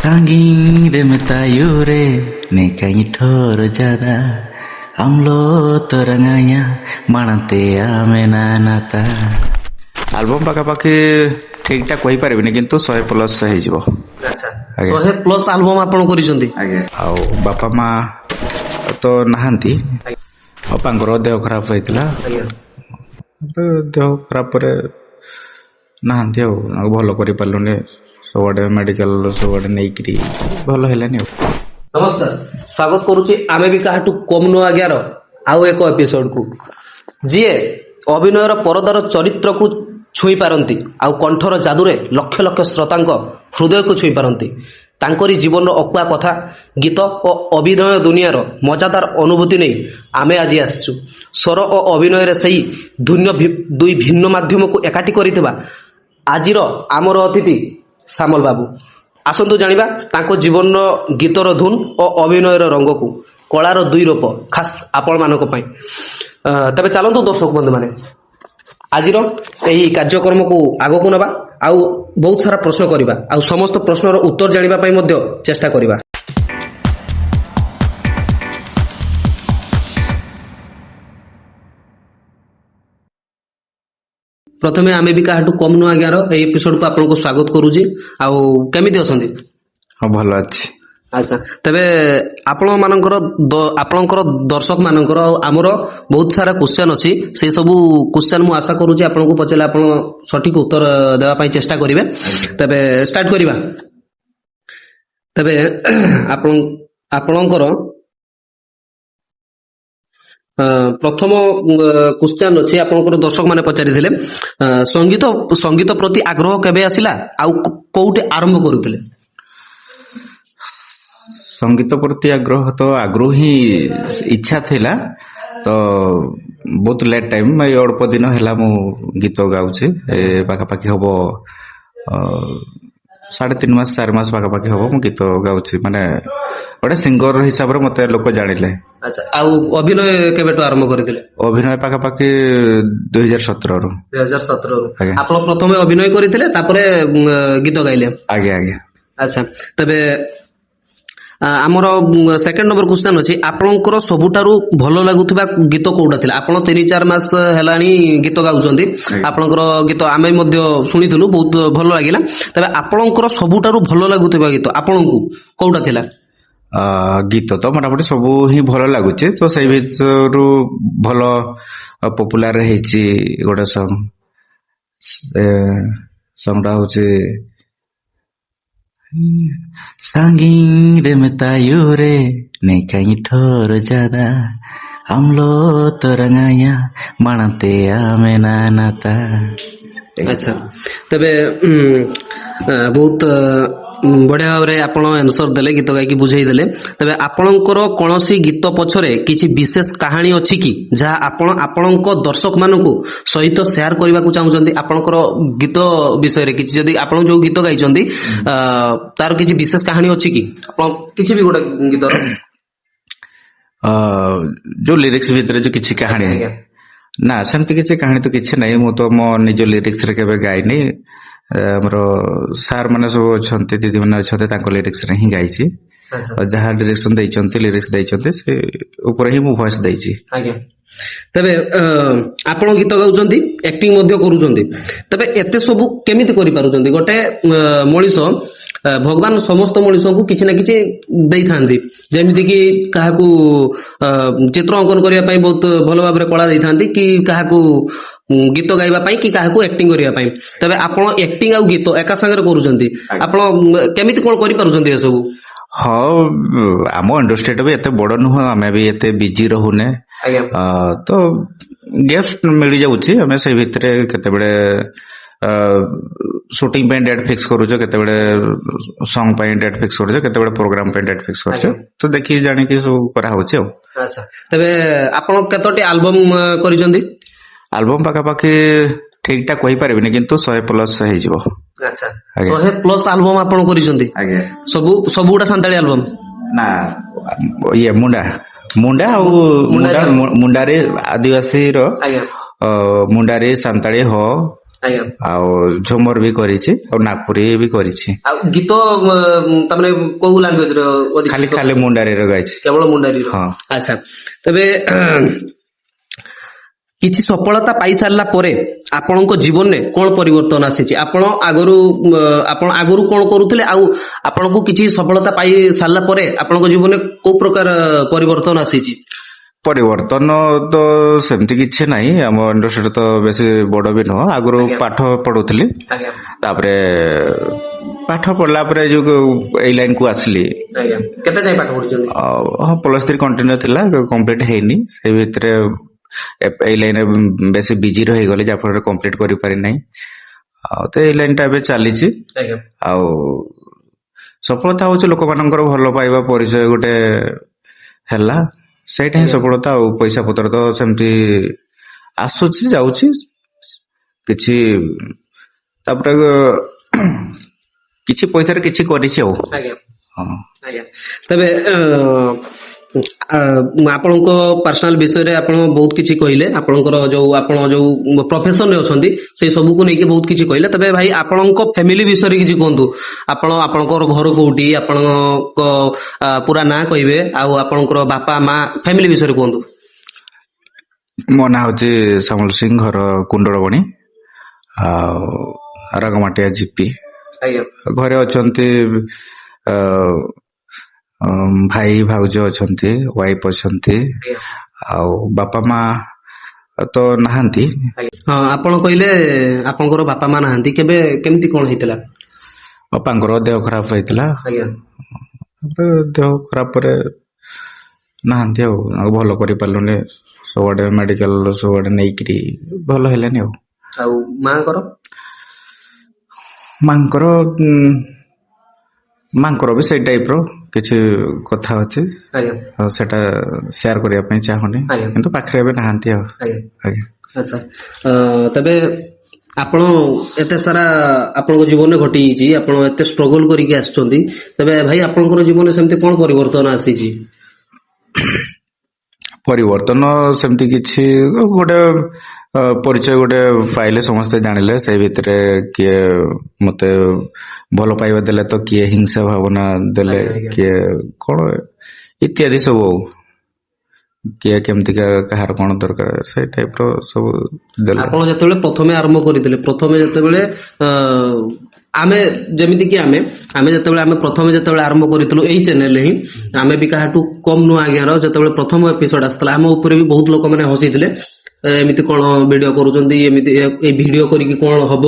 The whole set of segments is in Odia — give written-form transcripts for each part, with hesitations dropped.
Sanging remetayure nekai thor jada amlo torangaya manate amena nata album ପାଖାପାଖି ଠିକ ଟା କହିପାରିବିନି କିନ୍ତୁ 100+ ହେଇଯିବ। ଆଚ୍ଛା 100+ ଆଲବମ୍ ଆପଣ କରିଛନ୍ତି? ଆଜ୍ଞା। ଆଉ ବାପା ମା ତ ନାହାନ୍ତି, ବାପାଙ୍କର ଦେହ ଖରାପ ହେଇଥିଲା। ଦେହ ଖରାପ ପରେ ନାହାନ୍ତି ଆଉ ଭଲ କରିପାରିଲୁନି, ସବୁଆଡେ ମେଡିକାଲ ସବୁଆଡେ ନେଇକିରି ଭଲ ହେଲାନି ଆଉ। ନମସ୍କାର, ସ୍ୱାଗତ କରୁଛି ଆମେ ବି କାହାଠୁ କମ୍ ନୁହଁ ଆଜ୍ଞାର ଆଉ ଏକ ଏପିସୋଡକୁ। ଯିଏ ଅଭିନୟର ପରଦାର ଚରିତ୍ରକୁ ଛୁଇଁ ପାରନ୍ତି ଆଉ କଣ୍ଠର ଯାଦୁରେ ଲକ୍ଷ ଲକ୍ଷ ଶ୍ରୋତାଙ୍କ ହୃଦୟକୁ ଛୁଇଁ ପାରନ୍ତି, ତାଙ୍କରି ଜୀବନର ଅକୁହା କଥା, ଗୀତ ଓ ଅଭିନୟ ଦୁନିଆର ମଜାଦାର ଅନୁଭୂତି ନେଇ ଆମେ ଆଜି ଆସିଛୁ। ସ୍ୱର ଓ ଅଭିନୟରେ ସେହି ଦୁଇ ଭିନ୍ନ ମାଧ୍ୟମକୁ ଏକାଠି କରିଥିବା ଆଜିର ଆମର ଅତିଥି ସାମଲ ବାବୁ। ଆସନ୍ତୁ ଜାଣିବା ତାଙ୍କ ଜୀବନର ଗୀତର ଧୁନ୍ ଓ ଅଭିନୟର ରଙ୍ଗକୁ, କଳାର ଦୁଇ ରୂପ ଖାସ୍ ଆପଣମାନଙ୍କ ପାଇଁ। ତେବେ ଚାଲନ୍ତୁ ଦର୍ଶକ ବନ୍ଧୁମାନେ, ଆଜିର ଏହି କାର୍ଯ୍ୟକ୍ରମକୁ ଆଗକୁ ନେବା ଆଉ ବହୁତ ସାରା ପ୍ରଶ୍ନ କରିବା ଆଉ ସମସ୍ତ ପ୍ରଶ୍ନର ଉତ୍ତର ଜାଣିବା ପାଇଁ ମଧ୍ୟ ଚେଷ୍ଟା କରିବା। ପ୍ରଥମେ ଆମେ ବି କାହାଠୁ କମ୍ ନୁହଁ ଆଜ୍ଞାର ଏହି ଏପିସୋଡକୁ ଆପଣଙ୍କୁ ସ୍ୱାଗତ କରୁଛି। ଆଉ କେମିତି ଅଛନ୍ତି? ହଁ, ଭଲ ଅଛି। ଆଚ୍ଛା, ତେବେ ଆପଣଙ୍କର ଦର୍ଶକ ମାନଙ୍କର ଆଉ ଆମର ବହୁତ ସାରା କ୍ୱେଶ୍ଚନ ଅଛି, ସେଇ ସବୁ କ୍ୱେଶ୍ଚନ ମୁଁ ଆଶା କରୁଛି ଆପଣଙ୍କୁ ପଚାରିଲେ ଆପଣ ସଠିକ ଉତ୍ତର ଦେବା ପାଇଁ ଚେଷ୍ଟା କରିବେ। ତେବେ ଷ୍ଟାର୍ଟ କରିବା। ତେବେ ଆପଣଙ୍କର ପ୍ରଥମ କ୍ୱେଶ୍ଚନ ଅଛି, ଆପଣଙ୍କର ଦର୍ଶକ ମାନେ ପଚାରିଥିଲେ ସଙ୍ଗୀତ ପ୍ରତି ଆଗ୍ରହ କେବେ ଆସିଲା ଆଉ କୋଉଠି ଆରମ୍ଭ କରୁଥିଲେ? ସଙ୍ଗୀତ ପ୍ରତି ଆଗ୍ରହ ତ ଆଗ୍ରହ ହିଁ ଇଚ୍ଛା ଥିଲା, ତ ବହୁତ ଲେଟ୍ ଟାଇମ୍, ଏଇ ଅଳ୍ପ ଦିନ ହେଲା ମୁଁ ଗୀତ ଗାଉଛି। ପାଖାପାଖି ହବ 3.5 ମାସ 4 ମାସ ପାଖାପାଖି ହବ ମୁଁ ଗୀତ ଗାଉଛି, ମାନେ ଗୋଟେ ସିଙ୍ଗର ହିସାବରେ ମତେ ଲୋକ ଜାଣିଲେ। ଆଚ୍ଛା, ଆଉ ଅଭିନୟ କେବେଠୁ ଆରମ୍ଭ କରିଥିଲେ? ଅଭିନୟ ପାଖାପାଖି 2017ରୁ। 2017ରୁ ଆଜ୍ଞା। ଆପଣ ପ୍ରଥମେ ଅଭିନୟ କରିଥିଲେ, ତାପରେ ଗୀତ ଗାଇଲେ? ଆଜ୍ଞା ଆଜ୍ଞା। ଆଚ୍ଛା, ତେବେ ଆମର ସେକେଣ୍ଡ ନମ୍ବର କ୍ୱେଶ୍ଚନ ଅଛି, ଆପଣଙ୍କର ସବୁଠାରୁ ଭଲ ଲାଗୁଥିବା ଗୀତ କୋଉଟା ଥିଲା? ଆପଣ 3-4 ମାସ ହେଲାଣି ଗୀତ ଗାଉଛନ୍ତି, ଆପଣଙ୍କର ଗୀତ ଆମେ ମଧ୍ୟ ଶୁଣିଥିଲୁ, ବହୁତ ଭଲ ଲାଗିଲା। ତେବେ ଆପଣଙ୍କର ସବୁଠାରୁ ଭଲ ଲାଗୁଥିବା ଗୀତ ଆପଣଙ୍କୁ କୋଉଟା ଥିଲା? ଗୀତ ତ ମୋଟାମୋଟି ସବୁ ହିଁ ଭଲ ଲାଗୁଛି, ତ ସେଇ ଭିତରୁ ଭଲ ପପୁଲାର ହେଇଛି ଗୋଟେ ସଙ୍ଗଟା ହଉଛି Sanging remetayure nekai thor jada amlo torangaya manate amena nata। ଆଚ୍ଛା, ତେବେ ବହୁତ ବଢିଆ ଭାବରେ ଆପଣ ଆନ୍ସର ଦେଲେ, ଗୀତ ଗାଇକି ବୁଝେଇ ଦେଲେ। ତେବେ ଆପଣଙ୍କର କୌଣସି ଗୀତ ପଛରେ କିଛି ବିଶେଷ କାହାଣୀ ଅଛି କି, ଯାହା ଆପଣ ଆପଣଙ୍କ ଦର୍ଶକ ମାନଙ୍କୁ ସହିତ ସେୟାର କରିବାକୁ ଚାହୁଁଛନ୍ତି? ଆପଣଙ୍କର ଗୀତ ବିଷୟରେ କିଛି, ଯଦି ଆପଣ ଯୋଉ ଗୀତ ଗାଇଛନ୍ତି ତାର କିଛି ବିଶେଷ କାହାଣୀ ଅଛି କି, ଆପଣ କିଛି ବି ଗୋଟେ ଗୀତର ଯୋଉ ଲିରିକ୍ସ ଭିତରେ ଯୋଉ କିଛି କାହାଣୀ? ନା, ସେମିତି କିଛି କାହାଣୀ ତ କିଛି ନାହିଁ। ମୁଁ ତ ମୋ ନିଜ ଲିରିକ୍ସରେ କେବେ ଗାଇନି। ଆମର ସାର୍ ମାନେ ସବୁ ଅଛନ୍ତି, ଦିଦି ମାନେ ଅଛନ୍ତି, ତାଙ୍କ ଲିରିକ୍ସରେ ହିଁ ଗାଇଛି। ଯାହା ଡିରେକ୍ସନ ଦେଇଛନ୍ତି, ଲିରିକ୍ସ ଦେଇଛନ୍ତି, ସେ ଉପରେ ହିଁ ମୁଁ ଭଏସ ଦେଇଛି। ଆଜ୍ଞା, ତେବେ ଆପଣ ଗୀତ ଗାଉଛନ୍ତି, ଆକ୍ଟିଂ ମଧ୍ୟ କରୁଛନ୍ତି, ତେବେ ଏତେ ସବୁ କେମିତି କରିପାରୁଛନ୍ତି? ଗୋଟେ ମଣିଷ, ଭଗବାନ ସମସ୍ତ ମଣିଷଙ୍କୁ କିଛି ନା କିଛି ଦେଇଥାନ୍ତି, ଯେମିତିକି କାହାକୁ ଚିତ୍ର ଅଙ୍କନ କରିବା ପାଇଁ ବହୁତ ଭଲ ଭାବରେ କଳା ଦେଇଥାନ୍ତି, କି କାହାକୁ ଗୀତ ଗାଇବା ପାଇଁ, କି କାହାକୁ ଆକ୍ଟିଂ କରିବା ପାଇଁ। ତେବେ ଆପଣ ଆକ୍ଟିଂ ଆଉ ଗୀତ ଏକା ସାଙ୍ଗରେ କରୁଛନ୍ତି, ଆପଣ କେମିତି କଣ କରିପାରୁଛନ୍ତି ଏସବୁ? ହଁ, ଆମ ଇଣ୍ଡଷ୍ଟ୍ରିଟା ବି ଏତେ ବଡ ନୁହଁ, ଆମେ ବି ଏତେ ବିଜି ରହୁନେ, ତ ଗେଷ୍ଟ ମିଳିଯାଉଛି। ଆମେ ସେଇ ଭିତରେ କେତେବେଳେ ସୁଟିଂ ପାଇଁ ଡେଟ୍ ଫିକ୍ସ କରୁଛୁ, କେତେବେଳେ ସଙ୍ଗ ପାଇଁ ଡେଟ୍ ଫିକ୍ସ କରୁଛୁ, କେତେବେଳେ ପ୍ରୋଗ୍ରାମ ପାଇଁ ଡେଟ୍ ଫିକ୍ସ କରୁଛୁ, ତ ଦେଖି ଜାଣିକି ସବୁ କରାହଉଛି ଆଉ। ଆଚ୍ଛା, ତେବେ ଆପଣ କେତୋଟି ଆଲବମ୍ କରିଛନ୍ତି? ଆଲବମ୍ ପାଖାପାଖି ଠିକ ଟା କହିପାରିବିନି କିନ୍ତୁ 100+ ହେଇଯିବ। ଆଚ୍ଛା, 100+ ଆଲବମ୍ ଆପଣ କରିଛନ୍ତି? ଆଜ୍ଞା। ସବୁଗୁଡା ସାନ୍ତାଳୀ ଆଲବମ୍? ନା, ଇଏ ମୁଣ୍ଡା ଆଉ ମୁଣ୍ଡାରେ ଆଦିବାସୀର, ମୁଣ୍ଡାରେ ସାନ୍ତାଳୀ ଆଜ୍ଞା ଆଉ ଝୁମର ବି କରିଛି ଆଉ ନାଗପୁରୀ ବି କରିଛି। ଆଉ ଗୀତ ତାମାନେ କୋଉ ଲାଙ୍ଗୁଏଜ ର ଖାଲି ଖାଲି ମୁଣ୍ଡାରୀରେ ଗାଇଛି। କେବଳ ମୁଣ୍ଡାରୀର? ହଁ। ଆଚ୍ଛା, ତେବେ କିଛି ସଫଳତା ପାଇ ସାରିଲା ପରେ ଆପଣଙ୍କ ଜୀବନରେ କଣ ପରିବର୍ତ୍ତନ ଆସିଛି? ଆପଣ ଆଗରୁ କଣ କରୁଥିଲେ ଆଉ ଆପଣଙ୍କୁ କିଛି ସଫଳତା ପାଇ ସାରିଲା ପରେ ଆପଣଙ୍କ ଜୀବନରେ କୋଉ ପ୍ରକାର ପରିବର୍ତ୍ତନ ଆସିଛି? ପରିବର୍ତ୍ତନ ତ ସେମିତି କିଛି ନାହିଁ। ଆମ ଇଣ୍ଡଷ୍ଟ୍ରିରେ ତ ବେଶୀ ବଡ ବି ନୁହଁ। ଆଗରୁ ଆଜ୍ଞା। ପାଠ ପଢୁଥିଲି, ଆଜ୍ଞା ତାପରେ ପାଠ ପଢିଲା ପରେ ଯୋଉ ଏଇ ଲାଇନ କୁ ଆସିଲି। ଆଜ୍ଞା, କେତେ ଯାଏଁ ପାଠ ପଢିଛନ୍ତି? ହଁ, +3 କଣ୍ଟିନ୍ୟୁ ଥିଲା, କମ୍ପ୍ଲିଟ ହେଇନି। ସେ ଭିତରେ ଏଇ ଲାଇନରେ ବେଶୀ ବିଜି ରହିଗଲି, ଯାହାଫଳରେ କମ୍ପ୍ଲିଟ କରିପାରି ନାହିଁ। ଆଉ ତ ଏଇ ଲାଇନ ଟା ଏବେ ଚାଲିଛି। ଆଜ୍ଞା ଆଉ ସଫଳତା ହଉଛି ଲୋକମାନଙ୍କର ଭଲ ପାଇବା, ପରିଚୟ ଗୋଟେ ହେଲା, ସେଇଟା ହିଁ ଆଜ୍ଞା। ସଫଳତା। ଆଉ ପଇସା ପତ୍ର ତ ସେମିତି ଆସୁଛି ଯାଉଛି କିଛି, ତାପରେ କିଛି ପଇସାରେ କିଛି କରିଛି ଆଉ। ଆଜ୍ଞା ହଁ। ଆଜ୍ଞା, ତେବେ ଆପଣଙ୍କ ପର୍ସନାଲ ବିଷୟରେ ଆପଣ ବହୁତ କିଛି କହିଲେ। ଆପଣଙ୍କର ଆପଣ ଯୋଉ ପ୍ରଫେସନରେ ଅଛନ୍ତି ସେଇ ସବୁକୁ ନେଇକି ବହୁତ କିଛି କହିଲେ। ତେବେ ଭାଇ ଆପଣଙ୍କ ଫ୍ୟାମିଲି ବିଷୟରେ କିଛି କୁହନ୍ତୁ। ଆପଣଙ୍କର ଘର କୋଉଠି, ଆପଣଙ୍କ ପୁରା ନାଁ କହିବେ, ଆଉ ଆପଣଙ୍କର ବାପା ମା ଫ୍ୟାମିଲି ବିଷୟରେ କୁହନ୍ତୁ। ମୋ ନାଁ ହଉଛି ସମଲ ସିଂ, ଘର କୁଣ୍ଡଳବଣି, ଆଉ ରଙ୍ଗମାଟିଆ ଜିପି। ଆଜ୍ଞା ଘରେ ଅଛନ୍ତି ଭାଇ ଭାଉଜ ଅଛନ୍ତି, ୱାଇଫ ଅଛନ୍ତି, ଆଜ୍ଞା ଆଉ ବାପା ମା ତ ନାହାନ୍ତି। ହଁ, ଆପଣ କହିଲେ ଆପଣଙ୍କର ବାପା ମା ନାହାନ୍ତି, କେମିତି କଣ ହେଇଥିଲା? ବାପାଙ୍କର ଦେହ ଖରାପ ହେଇଥିଲା। ଆଜ୍ଞା ତାପରେ ଦେହ ଖରାପ ପରେ ନାହାନ୍ତି ଆଉ ଭଲ କରିପାରିଲୁନି। ସବୁଆଡେ ମେଡିକାଲ ସବୁଆଡେ ନେଇକିରି ଭଲ ହେଲେନି ଆଉ। ଆଉ ମାଙ୍କର? ମାଙ୍କର ବି ସେଇ ଟାଇପ ର କିଛି କଥା ଅଛି, ଆଜ୍ଞା ଆଉ ସେଟା ସେୟାର କରିବା ପାଇଁ ଚାହୁଁନି, ଆଜ୍ଞା କିନ୍ତୁ ପାଖରେ ଏବେ ନାହାନ୍ତି ଆଉ। ଆଜ୍ଞା ଆଜ୍ଞା। ଆଚ୍ଛା, ତେବେ ଆପଣ ଏତେ ସାରା ଆପଣଙ୍କ ଜୀବନରେ ଘଟିଯାଇଛି, ଆପଣ ଏତେ ଷ୍ଟ୍ରଗଲ କରିକି ଆସିଛନ୍ତି, ତେବେ ଭାଇ ଆପଣଙ୍କର ଜୀବନରେ ସେମିତି କଣ ପରିବର୍ତ୍ତନ ଆସିଛି? ପରିବର୍ତ୍ତନ ସେମିତି କିଛି, ଗୋଟେ ପରିଚୟ ଗୋଟେ ପାଇଲେ, ସମସ୍ତେ ଜାଣିଲେ। ସେଇ ଭିତରେ କିଏ ମତେ ଭଲ ପାଇବା ଦେଲେ, ତ କିଏ ହିଂସା ଭାବନା ଦେଲେ, ଆଜ୍ଞା ଆଜ୍ଞା କିଏ କଣ ଇତ୍ୟାଦି ସବୁ ଆଉ। କିଏ କେମିତିକା, କାହାର କଣ ଦରକାର, ସେଇ ଟାଇପ ର ସବୁ ଦେଲେ। ଆପଣ ଯେତେବେଳେ ପ୍ରଥମେ ଆରମ୍ଭ କରିଥିଲେ, ଯେତେବେଳେ ଆମେ ଯେମିତିକି ଆମେ ପ୍ରଥମେ ଯେତେବେଳେ ଆରମ୍ଭ କରିଥିଲୁ ଏଇ ଚ୍ୟାନେଲ ହିଁ, ଆମେ ବି କାହାଠୁ କମ ନୁହଁ ଆଜ୍ଞାର, ଯେତେବେଳେ ପ୍ରଥମ ଏପିସୋଡ ଆସିଥିଲା ଆମ ଉପରେ ବି ବହୁତ ଲୋକମାନେ ହସିଥିଲେ। ଏମିତି କଣ ଭିଡିଓ କରୁଛନ୍ତି, ଏମିତି ଏଇ ଭିଡିଓ କରିକି କଣ ହବ,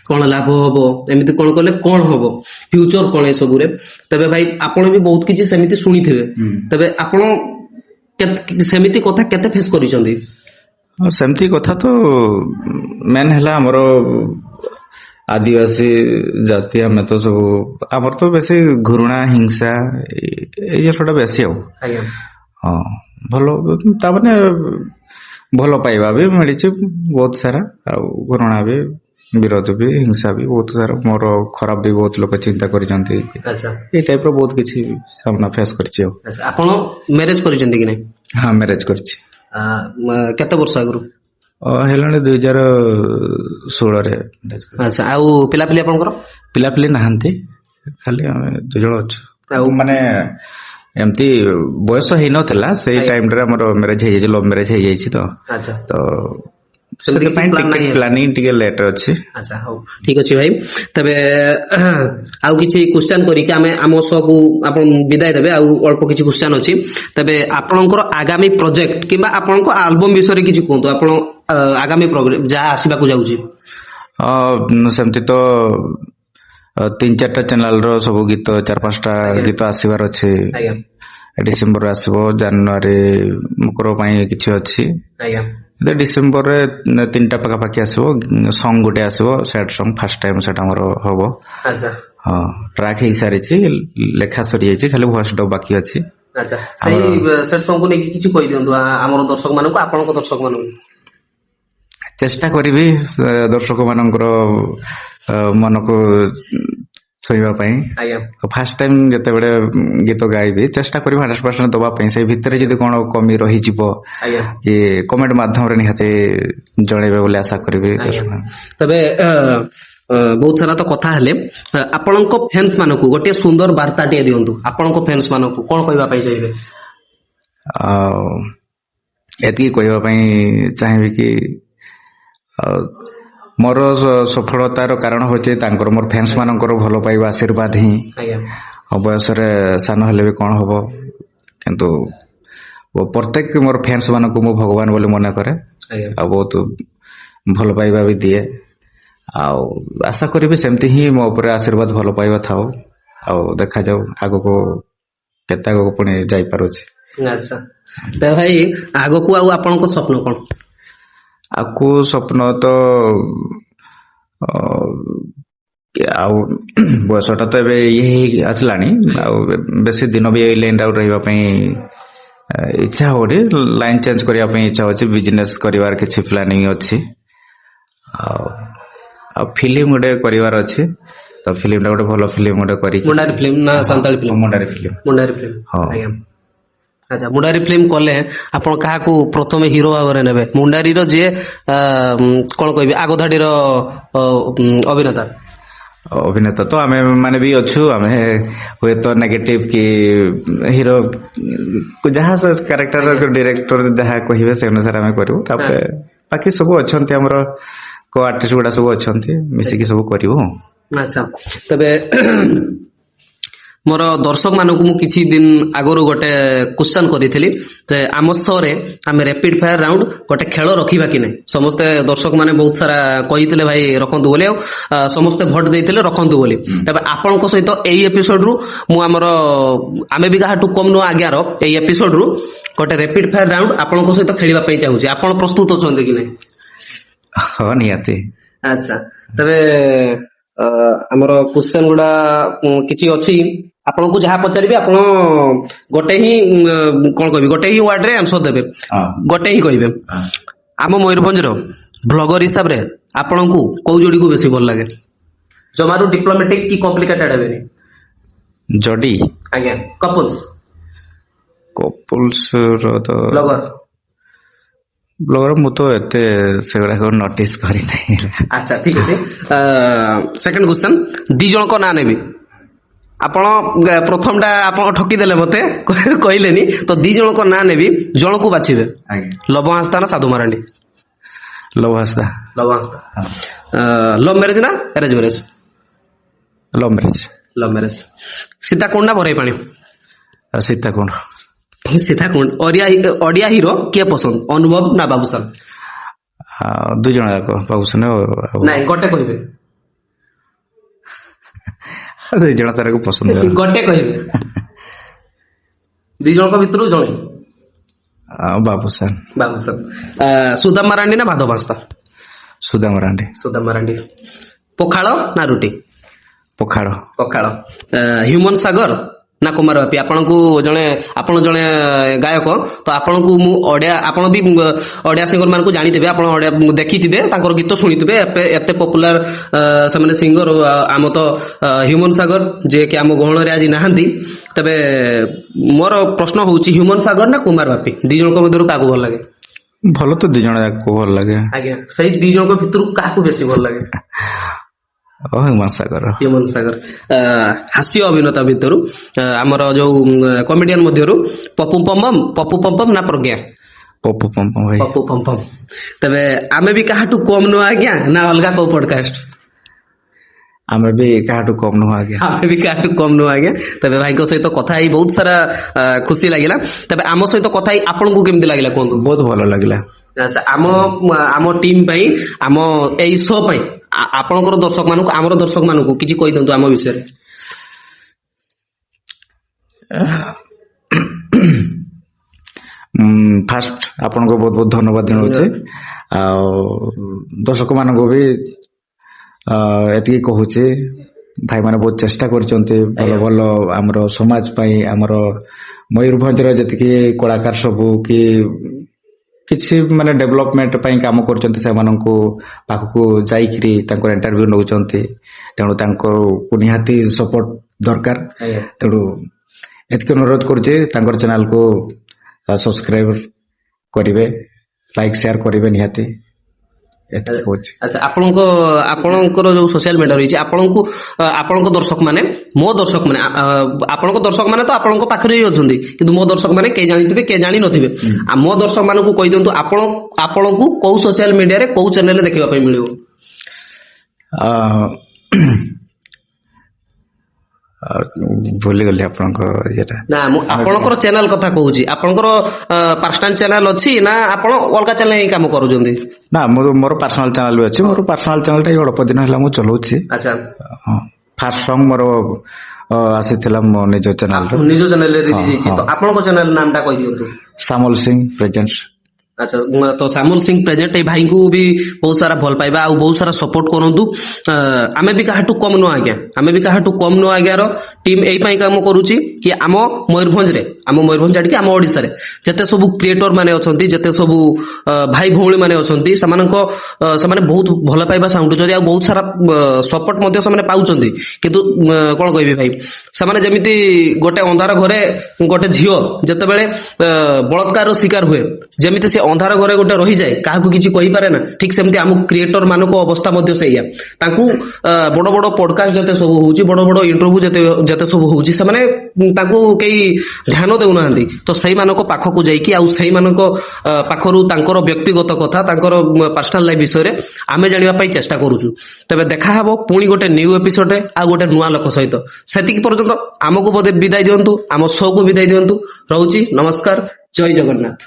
କଣ ଲାଭ ହବ, ଏମିତି କଣ କଲେ କଣ ହବ, ଫ୍ୟୁଚର କଣ ଏସବୁରେ। ତେବେ ଭାଇ ଆପଣ ବି ବହୁତ କିଛି ସେମିତି ଶୁଣିଥିବେ, ତେବେ ଆପଣ ସେମିତି କଥା କେତେ ଫେସ୍ କରିଛନ୍ତି? ସେମିତି କଥା ତ ମେନ୍ ହେଲା ଆମର ଆଦିବାସୀ ଜାତି, ଆମେ ତ ସବୁ, ଆମର ତ ବେଶୀ ଘୃଣା, ହିଂସା ଏଇ ଜିନିଷଟା ବେଶୀ ଆଉ। ଆଜ୍ଞା ହଁ, ଭଲ, ତାମାନେ ଭଲ ପାଇବା ବି ମିଳିଛି ବହୁତ ସାରା, ଆଉ ଘୃଣା ବି, ବିରୋଧ ବି, ହିଂସା ବି ବହୁତ ସାରା। ମୋର ଖରାପ ବି ବହୁତ ଲୋକ ଚିନ୍ତା କରିଛନ୍ତି। ଆଚ୍ଛା ଏଇ ଟାଇପ ର ବହୁତ କିଛି ସାମ୍ନା ଫେସ୍ କରିଛି ଆଉ। ଆଚ୍ଛା, ଆପଣ ମ୍ୟାରେଜ କରିଛନ୍ତି କି ନାଇଁ? ହଁ, ମ୍ୟାରେଜ କରିଛି। କେତେ ବର୍ଷ ଆଗରୁ? ହେଲାଣି 2016ରେ ମ୍ୟାରେଜ କରିଛି। ଆଚ୍ଛା, ଆଉ ପିଲାପିଲି ଆପଣଙ୍କର? ପିଲାପିଲି ନାହାନ୍ତି, ଖାଲି ଆମେ 2 ଜଣ ଅଛୁ। ଆଉ ମାନେ ଏମିତି ବୟସ ହେଇନଥିଲା, ସେଇ ଟାଇମରେ ଆମର ମ୍ୟାରେଜ ହେଇଯାଇଛି, ଲଭ ମ୍ୟାରେଜ ହେଇଯାଇଛି ତ ଆଚ୍ଛା, ସେମିତି କିଛି ସେଥିପାଇଁ ପ୍ଲାନ୍ ଟିକେ ନାହିଁ? ପ୍ଲାନିଂ ଟିକେ ଲେଟ୍ ଅଛି। ଆଚ୍ଛା, ହଉ, ଠିକ ଅଛି ଭାଇ। ତେବେ ଆଉ କିଛି କ୍ୱେଶ୍ଚନ କରିକି ଆମେ ଆମ ସହକୁ ଆପଣ ବିଦାୟ ଦେବେ। ଆଉ ଅଳ୍ପ କିଛି କ୍ୱେଶ୍ଚନ ଅଛି। ତେବେ ଆପଣଙ୍କର ଆଗାମୀ ପ୍ରୋଜେକ୍ଟ କିମ୍ବା ଆପଣଙ୍କ ଆଲବମ ବିଷୟରେ କିଛି କୁହନ୍ତୁ। ଆପଣ ଆଗାମୀ ଯାହା ଆସିବାକୁ ଯାଉଛି। ସେମିତି ତ 3-4ଟା ଚ୍ୟାନେଲର ସବୁ ଗୀତ, 4-5ଟା ଗୀତ ଆସିବାର ଅଛି। ଆଜ୍ଞା ଡିସେମ୍ବରରେ ଆସିବ, ଜାନୁଆରୀ ମକର ପାଇଁ କିଛି ଅଛି। ଆଜ୍ଞା ଡିସେମ୍ବରରେ 3ଟା ପାଖାପାଖି ଆସିବ। ସଙ୍ଗ ଗୋଟେ ଆସିବ, ସ୍ୟାଡ୍ ସଙ୍ଗ, ଫାର୍ଷ୍ଟ ଟାଇମ ସେଟା ଆମର ହବ। ଆଚ୍ଛା ହଁ, ଟ୍ରାକ୍ ହେଇସାରିଛି, ଲେଖା ସରିଯାଇଛି, ଖାଲି ଭଏସ ଡବ୍ ବାକି ଅଛି। ଆଚ୍ଛା, ସେଇ ସେଟ୍ ସଙ୍ଗକୁ ନେଇକି କିଛି କହିଦିଅନ୍ତୁ ଆମର ଦର୍ଶକ ମାନଙ୍କୁ, ଆପଣଙ୍କ ଦର୍ଶକ ମାନଙ୍କୁ। ଚେଷ୍ଟା କରିବି ଦର୍ଶକ ମାନଙ୍କର ମନକୁ ଶୋଇବା ପାଇଁ। ଆଜ୍ଞା ତ ଫାଷ୍ଟ ଟାଇମ ଯେତେବେଳେ ଗୀତ ଗାଇବି ଚେଷ୍ଟା କରିବି 100% ଦବା ପାଇଁ। ସେଇ ଭିତରେ ଯଦି କଣ କମି ରହିଯିବ ଆଜ୍ଞା କି କମେଣ୍ଟ ମାଧ୍ୟମରେ ନିହାତି ଜଣେଇବେ ବୋଲି ଆଶା କରିବି। ଆଜ୍ଞା। ତେବେ ବହୁତ ସାରା ତ କଥା ହେଲେ, ଆପଣଙ୍କ ଫ୍ୟାନ୍ସ ମାନଙ୍କୁ ଗୋଟିଏ ସୁନ୍ଦର ବାର୍ତ୍ତାଟିଏ ଦିଅନ୍ତୁ। ଆପଣଙ୍କ ଫ୍ୟାନ୍ସ ମାନଙ୍କୁ କଣ କହିବା ପାଇଁ ଚାହିଁବେ? ଆଉ ଏତିକି କହିବା ପାଇଁ ଚାହିଁବି କି ମୋର ସଫଳତାର କାରଣ ହଉଛି ତାଙ୍କର, ମୋର ଫ୍ୟାନ୍ସ ମାନଙ୍କର ଭଲ ପାଇବା ଆଶୀର୍ବାଦ ହିଁ। ଆଜ୍ଞା ବୟସରେ ସାନ ହେଲେ ବି କଣ ହବ, କିନ୍ତୁ ପ୍ରତ୍ୟେକ ମୋର ଫ୍ୟାନ୍ସ ମାନଙ୍କୁ ମୁଁ ଭଗବାନ ବୋଲି ମନେ କରେ। ଆଜ୍ଞା ଆଉ ବହୁତ ଭଲ ପାଇବା ବି ଦିଏ। ଆଉ ଆଶା କରିବି ସେମିତି ହିଁ ମୋ ଉପରେ ଆଶୀର୍ବାଦ ଭଲ ପାଇବା ଥାଉ। ଆଉ ଦେଖାଯାଉ ଆଗକୁ କେତେ ଆଗକୁ ପୁଣି ଯାଇପାରୁଛି। ଆଚ୍ଛା। ତ ଭାଇ ଆଗକୁ ଆଉ ଆପଣଙ୍କ ସ୍ୱପ୍ନ କଣ? ଆଗକୁ ସ୍ୱପ୍ନ ତ ଆଉ ବୟସଟା ତ ଏବେ ଇଏ ହେଇ ଆସିଲାଣି, ଆଉ ବେଶୀ ଦିନ ବି ଏଇ ଲାଇନ୍ ଆଉ ରହିବା ପାଇଁ ଇଚ୍ଛା ହଉନି। ଲାଇନ୍ ଚେଞ୍ଜ କରିବା ପାଇଁ ଇଚ୍ଛା ହଉଛି। ବିଜନେସ୍ କରିବାର କିଛି ପ୍ଲାନିଂ ଅଛି। ଆଉ ଫିଲ୍ମ ଗୋଟେ କରିବାର ଅଛି। ତ ଫିଲ୍ମଟା ଗୋଟେ ଭଲ ଫିଲ୍ମ ଗୋଟେ କରିକି, ମୁଣ୍ଡାରୀ ଫିଲ୍ମ ନା Santali film? Mundari film. Mundari film. ହଁ। ଆଜ୍ଞା। ଆଚ୍ଛା, ମୁଣ୍ଡାରୀ ଫିଲ୍ମ କଲେ ଆପଣ କାହାକୁ ପ୍ରଥମେ ହିରୋ ଭାବରେ ନେବେ? ମୁଣ୍ଡାରୀର ଯିଏ କଣ କହିବି ଆଗ ଧାଡିର ଅଭିନେତା। ଅଭିନେତା ତ ଆମେ ମାନେ ବି ଅଛୁ। ଆମେ ହୁଏତ ନେଗେଟିଭ କି ହିରୋ ଯାହା କ୍ୟାରେକ୍ଟର ଡିରେକ୍ଟର ଯାହା କହିବେ ସେ ଅନୁସାରେ ଆମେ କରିବୁ। ତାପରେ ବାକି ସବୁ ଅଛନ୍ତି ଆମର କୋ ଆର୍ଟିଷ୍ଟ ଗୁଡା ସବୁ ଅଛନ୍ତି, ମିଶିକି ସବୁ କରିବୁ। ଆଚ୍ଛା। ତେବେ ମୋର ଦର୍ଶକ ମାନଙ୍କୁ ମୁଁ କିଛି ଦିନ ଆଗରୁ ଗୋଟେ କ୍ୱେଶ୍ଚନ କରିଥିଲି ଯେ ଆମ ଶୋରେ ଆମେ ର୍ୟାପିଡ ଫାୟାର ରାଉଣ୍ଡ ଗୋଟେ ଖେଳ ରଖିବା କି ନାହିଁ। ସମସ୍ତେ ଦର୍ଶକ ମାନେ ବହୁତ ସାରା କହିଥିଲେ ଭାଇ ରଖନ୍ତୁ ବୋଲି, ଆଉ ସମସ୍ତେ ଭୋଟ ଦେଇଥିଲେ ରଖନ୍ତୁ ବୋଲି। ତେବେ ଆପଣଙ୍କ ସହିତ ଏଇ ଏପିସୋଡରୁ ମୁଁ ଆମର ଆମେ ବି କାହାଠୁ କମ୍ ନୁହଁ ଆଜ୍ଞାର ଏଇ ଏପିସୋଡରୁ ଗୋଟେ ର୍ୟାପିଡ ଫାୟାର ରାଉଣ୍ଡ ଆପଣଙ୍କ ସହିତ ଖେଳିବା ପାଇଁ ଚାହୁଁଛି। ଆପଣ ପ୍ରସ୍ତୁତ ଅଛନ୍ତି କି ନାହିଁ? ହଁ, ନିହାତି। ଆଚ୍ଛା। ତେବେ ଆମର କ୍ୱେଶ୍ଚନ ଗୁଡା କିଛି ଅଛି। ଆପଣଙ୍କୁ ଯାହା ପଚାରିବି ଆପଣ ଗୋଟେ ହିଁ କଣ କହିବି, ଗୋଟେ ହିଁ ୱାର୍ଡରେ ଆନ୍ସର ଦେବେ। ଗୋଟେ ହିଁ କହିବେ। ଆମ ମୟୂରଭଞ୍ଜର ବ୍ଲଗର ହିସାବରେ ଆପଣଙ୍କୁ କୋଉ ଯୋଡିକୁ ବେଶୀ ଭଲ ଲାଗେ? ଜମାରୁ ଡିପ୍ଲୋମାଟିକ କି କମ୍ପ୍ଲିକେଟେଡ ହେବେନି। ଜଡି ଆଜ୍ଞା। କପଲ୍ସ କପଲ୍ସ ର ତ ବ୍ଲଗର। ବ୍ଲଗର ମୁଁ ତ ଏତେ ସେଗୁଡାକ ନୋଟିସ କରିନାହିଁ। ଆଚ୍ଛା, ଠିକ ଅଛି। ସେକେଣ୍ଡ କ୍ୱେଶ୍ଚନ, ଦି ଜଣଙ୍କ ନାଁ ନେବି। ଆପଣ ପ୍ରଥମଟା ଆପଣ ଠକିଦେଲେ ମତେ, କହିଲେନି ତ। ଦି ଜଣଙ୍କ ନାଁ ନେବି, ଜଣକୁ ବାଛିବେ। ଲବ ହାଁସଦା ନା ସାଧୁ ମାରାଣ୍ଡି? ଲବ ହାଁସଦା। ଲବ ହାଁସଦା। ଲଭ ମ୍ୟାରେଜ ନା arrange marriage? Love marriage. Love marriage. Sitakund ନା ବରେଇ ପାଣି? ସୀତାକୁଣ୍ଡ। ସୀତାକୁଣ୍ଡ। ଓଡିଆ ହିରୋ କିଏ ପସନ୍ଦ, ଅନୁଭବ ନା ବାବୁସାନ? ଦୁଇ ଜଣ ଯାକ, ବାବୁସାନ ଆଉ ନାଇଁ ଗୋଟେ କହିବେ। ଦୁଇ ଜଣ ତାରକୁ ପସନ୍ଦ। ଗୋଟେ କହିବେ। ଦି ଜଣଙ୍କ ଭିତରୁ ଜଣେ। ବାବୁସାନ। ବାବୁସାନ। ସୁଦାମ ମାରାଣ୍ଡି ନା ମାଧବ ହାଁସଦା? ସୁଦାମ ମାରାଣ୍ଡି। ସୁଦାମ ମାରାଣ୍ଡି। ପଖାଳ ନା ରୁଟି? ପଖାଳ। ପଖାଳ। ହ୍ୟୁମାନ ସାଗର ନା କୁମାର ବାପି? ଆପଣ ଜଣେ ଗାୟକ, ତ ଆପଣଙ୍କୁ ମୁଁ ଆପଣ ବି ଓଡିଆ ସିଙ୍ଗର ମାନଙ୍କୁ ଜାଣିଥିବେ, ଆପଣ ଦେଖିଥିବେ, ତାଙ୍କର ଗୀତ ଶୁଣିଥିବେ। ଏତେ ପପୁଲାର ସେମାନେ ସିଙ୍ଗର। ଆମ ତ ହ୍ୟୁମାନ ସାଗର ଯିଏକି ଆମ ଗହଣରେ ଆଜି ନାହାନ୍ତି। ତେବେ ମୋର ପ୍ରଶ୍ନ ହଉଛି, ହ୍ୟୁମାନ ସାଗର ନା କୁମାର ବାପି, ଦି ଜଣଙ୍କ ମଧ୍ୟରୁ କାହାକୁ ଭଲ ଲାଗେ? ଭଲ ତ ଦି ଜଣ ଯାକ ଭଲ ଲାଗେ। ଆଜ୍ଞା। ସେଇ ଦି ଜଣଙ୍କ ଭିତରୁ କାହାକୁ ବେଶୀ ଭଲ ଲାଗେ? ହ୍ୟୁମାନ ସାଗର। ହ୍ୟୁମାନ ସାଗର। ହାସ୍ୟ ଅଭିନେତା ଭିତରୁ ଆମର ଯୋଉ କମେଡିଆନ ମଧ୍ୟରୁ ପପୁ ପମ୍ପମ୍ ନା ପ୍ରଜ୍ଞା? ପପୁ ପମ୍ପମ୍ ଭାଇ। ପପୁ ପମ୍ପମ୍। ତେବେ ଆମେ ବି କାହାଠୁ କମ୍ ନୁହଁ ଆଜ୍ଞା, ନା ଅଲଗା କୋଉ ପଡକାଷ୍ଟ? ଆମେ ବି କାହାଠୁ କମ୍ ନୁହଁ ଆଜ୍ଞା। ଆମେ ବି କାହାଠୁ କମ୍ ନୁହଁ ଆଜ୍ଞା। ତେବେ ଭାଇଙ୍କ ସହିତ କଥା ହେଇ ବହୁତ ସାରା ଖୁସି ଲାଗିଲା। ତେବେ ଆମ ସହିତ କଥା ହେଇ ଆପଣଙ୍କୁ କେମିତି ଲାଗିଲା କୁହନ୍ତୁ? ବହୁତ ଭଲ ଲାଗିଲା। ଆମ ଟିମ୍ ପାଇଁ, ଆମ ଏଇ ଶୋ ପାଇଁ, ଆପଣଙ୍କର ଦର୍ଶକ ମାନଙ୍କୁ, ଆମର ଦର୍ଶକ ମାନଙ୍କୁ କିଛି କହିଦିଅନ୍ତୁ ଆମ ବିଷୟରେ। ଫାଷ୍ଟ ଆପଣଙ୍କୁ ବହୁତ ବହୁତ ଧନ୍ୟବାଦ ଜଣାଉଛି। ଆଉ ଦର୍ଶକ ମାନଙ୍କୁ ବି ଏତିକି କହୁଛି, ଭାଇମାନେ ବହୁତ ଚେଷ୍ଟା କରୁଛନ୍ତି ଭଲ ଭଲ ଆମର ସମାଜ ପାଇଁ, ଆମର ମୟୂରଭଞ୍ଜର ଯେତିକି କଳାକାର ସବୁ କି କିଛି ମାନେ ଡେଭଲପମେଣ୍ଟ ପାଇଁ କାମ କରୁଛନ୍ତି ସେମାନଙ୍କୁ ପାଖକୁ ଯାଇକିରି ତାଙ୍କର ଇଣ୍ଟରଭ୍ୟୁ ନେଉଛନ୍ତି। ତେଣୁ ତାଙ୍କୁ ନିହାତି ସପୋର୍ଟ ଦରକାର। ଆଜ୍ଞା। ତେଣୁ ଏତିକି ଅନୁରୋଧ କରୁଛି ତାଙ୍କର ଚ୍ୟାନେଲକୁ ସବସ୍କ୍ରାଇବ କରିବେ, ଲାଇକ୍ ସେୟାର କରିବେ ନିହାତି, ଏତିକି କହୁଛି। ଆଚ୍ଛା, ଆପଣଙ୍କର ଯୋଉ ସୋସିଆଲ ମିଡିଆ ରହିଛି, ଆପଣଙ୍କ ଦର୍ଶକ ମାନେ, ମୋ ଦର୍ଶକ ମାନେ, ଆପଣଙ୍କ ଦର୍ଶକ ମାନେ ତ ଆପଣଙ୍କ ପାଖରେ ହିଁ ଅଛନ୍ତି, କିନ୍ତୁ ମୋ ଦର୍ଶକ ମାନେ କେହି ଜାଣିଥିବେ କେହି ଜାଣି ନଥିବେ। ଆଉ ମୋ ଦର୍ଶକ ମାନଙ୍କୁ କହିଦିଅନ୍ତୁ ଆପଣଙ୍କୁ କୋଉ ସୋସିଆଲ ମିଡିଆରେ କୋଉ ଚ୍ୟାନେଲରେ ଦେଖିବା ପାଇଁ ମିଳିବ? ଭୁଲିଗଲି ଆପଣଙ୍କ ଇଏଟା। ନା, ମୁଁ ଆପଣଙ୍କର ଚ୍ୟାନେଲ କଥା କହୁଛି। ଆପଣଙ୍କର ପର୍ସନାଲ ଚ୍ୟାନେଲ ଅଛି ନା ଆପଣ ଅଲଗା ଚ୍ୟାନେଲ ହିଁ କାମ କରୁଛନ୍ତି? ନା, ମୋର ପର୍ସନାଲ ଚ୍ୟାନେଲ ବି ଅଛି। ମୋର ପର୍ସନାଲ ଚ୍ୟାନେଲଟା ଏଇ ଅଳ୍ପ ଦିନ ହେଲା ମୁଁ ଚଲଉଛି। ଆଚ୍ଛା, ଫାର୍ଷ୍ଟ ସଙ୍ଗ ମୋର ଆସିଥିଲା ମୋ ନିଜ ଚ୍ୟାନେଲରେ। ନିଜ ଚ୍ୟାନେଲରେ ରିଲିଜ ହେଇଛି। ତ ଆପଣଙ୍କ ଚ୍ୟାନେଲ ନାମଟା କହିଦିଅନ୍ତୁ। ସାମଲ ସିଂ ପ୍ରେଜେଣ୍ଟ। ଆଚ୍ଛା, ତ ସାମଲ ସିଂ ପ୍ରେଜେଣ୍ଟ ଏଇ ଭାଇଙ୍କୁ ବି ବହୁତ ସାରା ଭଲ ପାଇବା ଆଉ ବହୁତ ସାରା ସପୋର୍ଟ କରନ୍ତୁ। ଆମେ ବି କାହାଠୁ କମ ନୁହଁ ଆଜ୍ଞା, ଆମେ ବି କାହାଠୁ କମ ନୁହଁ ଆଜ୍ଞାର ଟିମ୍ ଏଇ ପାଇଁ କାମ କରୁଛି କି ଆମ ମୟୂରଭଞ୍ଜ ଛାଡିକି ଆମ ଓଡିଶାରେ ଯେତେ ସବୁ କ୍ରିଏଟର ମାନେ ଅଛନ୍ତି, ଯେତେ ସବୁ ଭାଇ ଭଉଣୀ ମାନେ ଅଛନ୍ତି, ସେମାନେ ବହୁତ ଭଲ ପାଇବା ସାଉଣ୍ଡୁଛନ୍ତି ଆଉ ବହୁତ ସାରା ସପୋର୍ଟ ମଧ୍ୟ ସେମାନେ ପାଉଛନ୍ତି। କିନ୍ତୁ କଣ କହିବି ଭାଇ, ସେମାନେ ଯେମିତି ଗୋଟେ ଅନ୍ଧାର ଘରେ ଗୋଟେ ଝିଅ ଯେତେବେଳେ ବଳାତ୍କାରର ଶିକାର ହୁଏ, ଯେମିତି ସେ ଅନ୍ଧାର ଘରେ ଗୋଟେ ରହିଯାଏ, କାହାକୁ କିଛି କହିପାରେ ନା, ଠିକ ସେମିତି ଆମ କ୍ରିଏଟର ମାନଙ୍କ ଅବସ୍ଥା ମଧ୍ୟ ସେଇଆ। ତାଙ୍କୁ ବଡ ବଡ ପଡକାଷ୍ଟ ଯେତେ ସବୁ ହଉଛି, ବଡ ବଡ ଇଣ୍ଟରଭ୍ୟୁ ଯେତେ ସବୁ ହଉଛି, ସେମାନେ ତାଙ୍କୁ କେହି ଧ୍ୟାନ ଦେଉନାହାନ୍ତି। ତ ସେଇମାନଙ୍କ ପାଖକୁ ଯାଇକି ଆଉ ସେଇମାନଙ୍କ ପାଖରୁ ତାଙ୍କର ବ୍ୟକ୍ତିଗତ କଥା, ତାଙ୍କର ପର୍ସନାଲ ଲାଇଫ ବିଷୟରେ ଆମେ ଜାଣିବା ପାଇଁ ଚେଷ୍ଟା କରୁଛୁ। ତେବେ ଦେଖାହବ ପୁଣି ଗୋଟେ ନ୍ୟୁ ଏପିସୋଡରେ ଆଉ ଗୋଟେ ନୂଆ ଲୋକ ସହିତ। ସେତିକି ପର୍ଯ୍ୟନ୍ତ ଆମକୁ ବୋଧେ ବିଦାୟ ଦିଅନ୍ତୁ, ଆମ ଶୋକୁ ବିଦାୟ ଦିଅନ୍ତୁ। ରହୁଛି, ନମସ୍କାର, ଜୟ ଜଗନ୍ନାଥ।